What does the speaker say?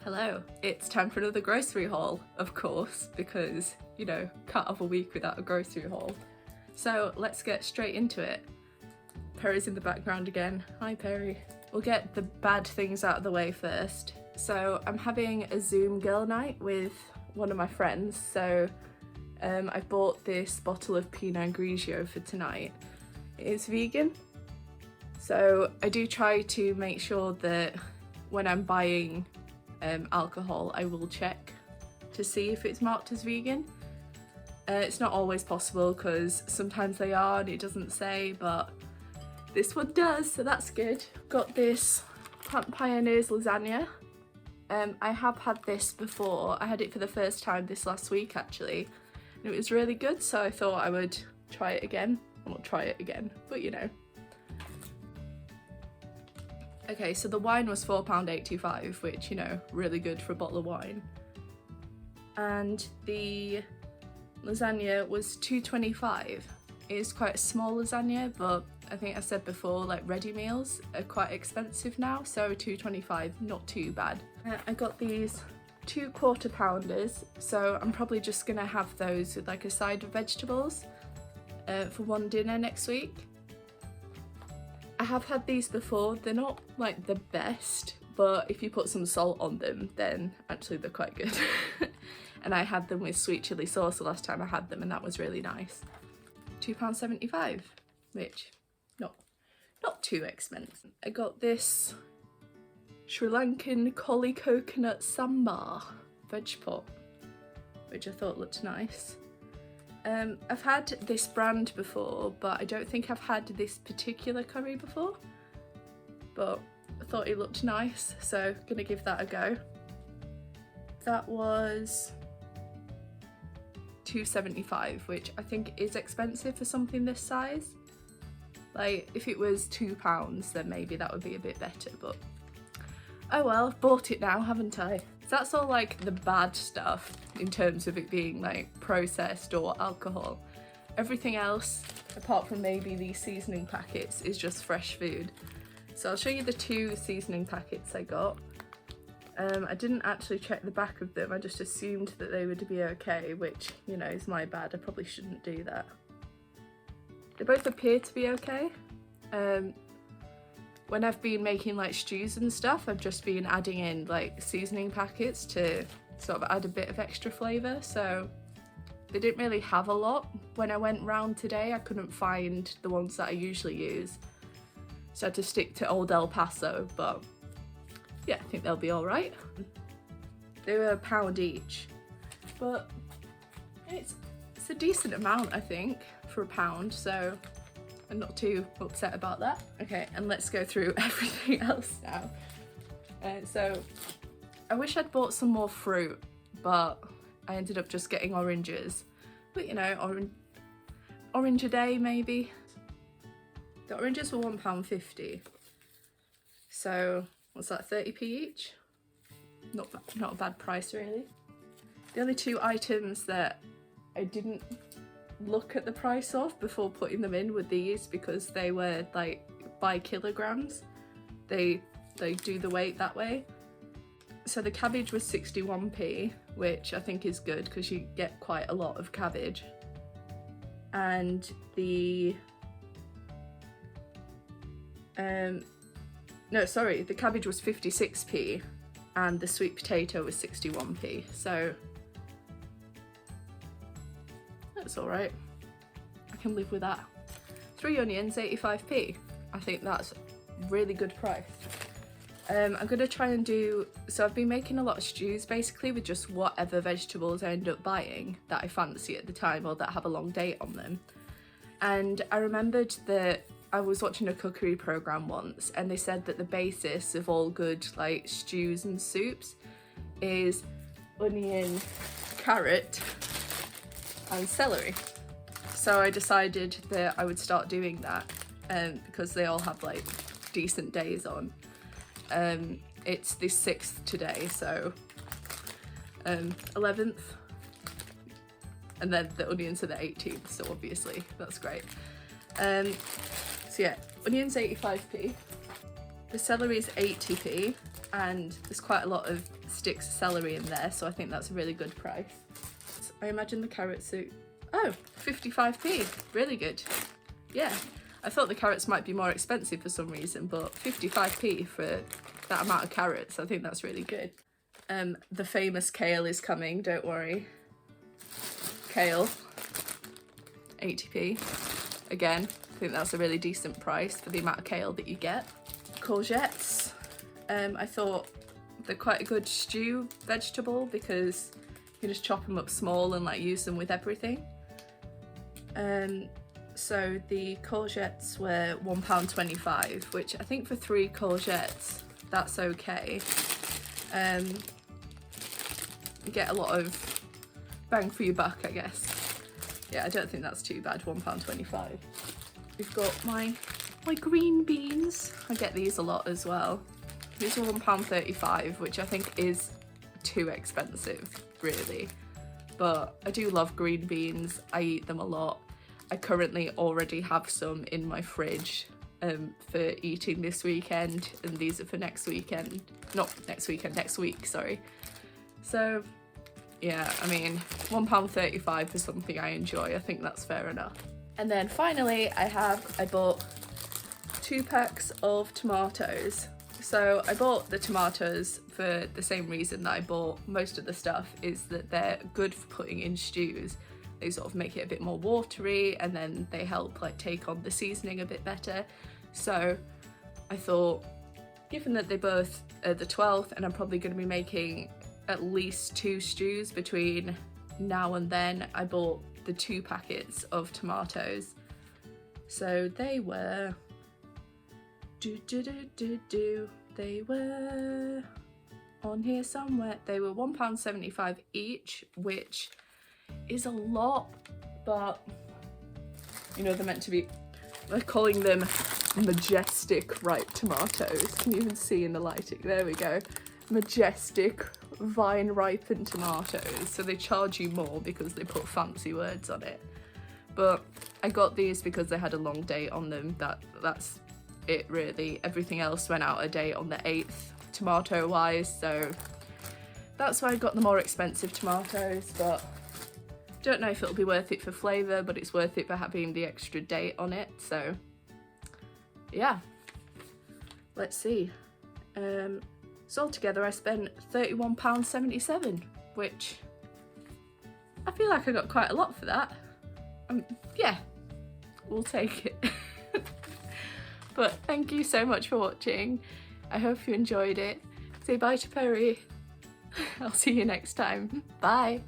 Hello, it's time for another grocery haul, of course, because, you know, can't have a week without a grocery haul. So let's get straight into it. Perry's in the background again. Hi Perry. We'll get the bad things out of the way first. So I'm having a Zoom girl night with one of my friends, so I bought this bottle of Pinot Grigio for tonight. It's vegan, so I do try to make sure that when I'm buying alcohol, I will check to see if it's marked as vegan. It's not always possible because sometimes they are and it doesn't say, but this one does, so that's good. Got this Plant Pioneers lasagna. I have had this before. I had it for the first time this last week actually, and it was really good, so I thought I would try it again. Well, not try it again, but you know. Okay, so the wine was £4.85, which, you know, really good for a bottle of wine. And the lasagna was £2.25. It is quite a small lasagna, but I think I said before, like ready meals are quite expensive now, so £2.25, not too bad. I got these 2 quarter pounders, so I'm probably just gonna have those with like a side of vegetables for one dinner next week. I have had these before. They're not like the best, but if you put some salt on them, then actually they're quite good. And I had them with sweet chilli sauce the last time I had them, and that was really nice. £2.75, which not too expensive. I got this Sri Lankan Koli coconut sambar veg pot, which I thought looked nice. I've had this brand before, but I don't think I've had this particular curry before, but I thought it looked nice, so gonna give that a go. That was £2.75, which I think is expensive for something this size. Like, if it was £2, then maybe that would be a bit better, but oh well, I've bought it now, haven't I? So that's all like the bad stuff in terms of it being like processed or alcohol. Everything else, apart from maybe these seasoning packets, is just fresh food. So I'll show you the 2 seasoning packets I got. I didn't actually check the back of them, I just assumed that they would be okay, which, you know, is my bad. I probably shouldn't do that. They both appear to be okay. When I've been making like stews and stuff, I've just been adding in like seasoning packets to sort of add a bit of extra flavour, so they didn't really have a lot. When I went round today, I couldn't find the ones that I usually use, so I had to stick to Old El Paso, but yeah, I think they'll be alright. They were £1 each, but it's a decent amount, I think, for £1, so I'm not too upset about that. Okay, and let's go through everything else now. So I wish I'd bought some more fruit, but I ended up just getting oranges. But you know, orange a day maybe. The oranges were £1.50. So what's that, 30p each? Not a bad price really. The only 2 items that I didn't look at the price of before putting them in with these, because they were like by kilograms. They do the weight that way. So the cabbage was 61p, which I think is good because you get quite a lot of cabbage. And the the cabbage was 56p and the sweet potato was 61p, so that's all right. I can live with that. 3 onions, 85p. I think that's a really good price. I'm gonna try and do, so I've been making a lot of stews basically with just whatever vegetables I end up buying that I fancy at the time or that have a long date on them. And I remembered that I was watching a cookery program once and they said that the basis of all good like stews and soups is onion, carrot and celery. So I decided that I would start doing that because they all have like decent days on. It's the 6th today, so 11th, and then the onions are the 18th, so obviously that's great. So yeah, onions 85p, the celery is 80p, and there's quite a lot of sticks of celery in there, so I think that's a really good price. I imagine the carrots are, oh, 55p, really good. Yeah, I thought the carrots might be more expensive for some reason, but 55p for that amount of carrots, I think that's really good. The famous kale is coming, don't worry. Kale, 80p. Again, I think that's a really decent price for the amount of kale that you get. Courgettes, I thought they're quite a good stew vegetable because you can just chop them up small and like use them with everything. So the courgettes were £1.25, which I think for 3 courgettes, that's okay. You get a lot of bang for your buck, I guess. Yeah, I don't think that's too bad, £1.25. We've got my green beans. I get these a lot as well. These are £1.35, which I think is too expensive, really. But I do love green beans. I eat them a lot. I currently already have some in my fridge for eating this weekend, and these are for next weekend. Not next weekend, next week, sorry. So yeah, I mean, £1.35 for something I enjoy, I think that's fair enough. And then finally I bought 2 packs of tomatoes. So I bought the tomatoes for the same reason that I bought most of the stuff, is that they're good for putting in stews. They sort of make it a bit more watery, and then they help like take on the seasoning a bit better. So I thought, given that they both are the 12th and I'm probably going to be making at least 2 stews between now and then, I bought the 2 packets of tomatoes. So they were they were on here somewhere. They were £1.75 each, which is a lot, but you know, they're meant to be, we're calling them majestic ripe tomatoes. Can you even see in the lighting? There we go. Majestic vine ripened tomatoes. So they charge you more because they put fancy words on it. But I got these because they had a long date on them. That's it really. Everything else went out a date on the 8th tomato wise, so that's why I got the more expensive tomatoes. But don't know if it'll be worth it for flavour, but it's worth it for having the extra date on it. So yeah, let's see. So altogether I spent £31.77, which I feel like I got quite a lot for that. Yeah, we'll take it. But thank you so much for watching. I hope you enjoyed it. Say bye to Perry. I'll see you next time. Bye.